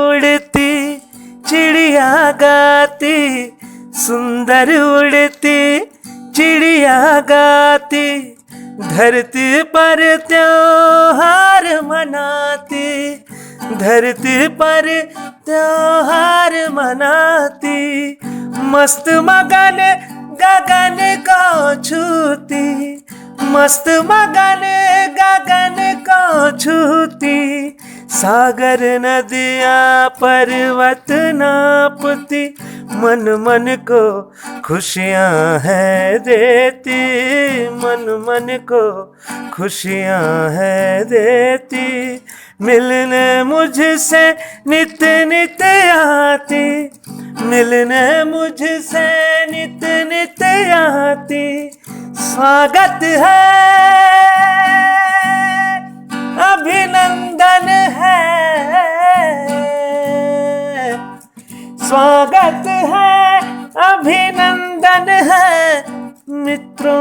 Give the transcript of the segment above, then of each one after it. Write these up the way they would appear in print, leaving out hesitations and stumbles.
उड़ती चिड़िया गाती, सुंदर उड़ती चिड़िया गाती, धरती पर त्योहार मनाती, धरती पर त्योहार मनाती, मस्त मगन गगन को छूती, मस्त मगन गगन को छूती, सागर नदियाँ पर्वत नापती, मन मन को खुशियाँ है देती, मन मन को खुशियाँ है देती, मिलने मुझसे नित नित आती, मिलने मुझसे नित नित आती, स्वागत है अभिनंदन है, स्वागत है अभिनंदन है, मित्रों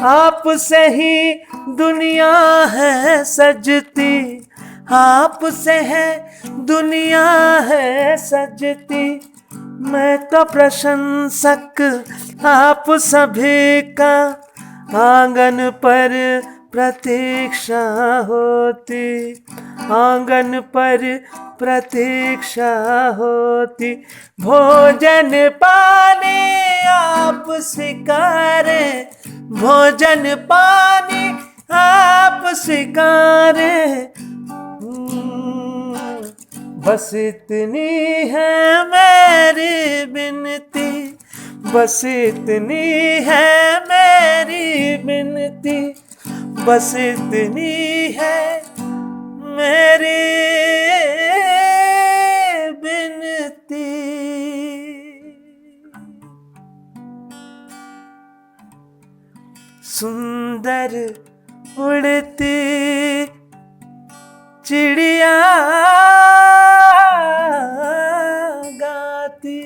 आपसे ही दुनिया है सजती, आपसे है दुनिया है सजती, मैं तो प्रशंसक आप सभी का, आंगन पर प्रतीक्षा होती, आंगन पर प्रतीक्षा होती, भोजन पानी आप स्वीकारे, भोजन पानी आप स्वीकारे, बस इतनी है मेरी विनती, बस इतनी है मेरी विनती, बस इतनी है मेरी विनती। सुंदर उड़ती चिड़िया गाती,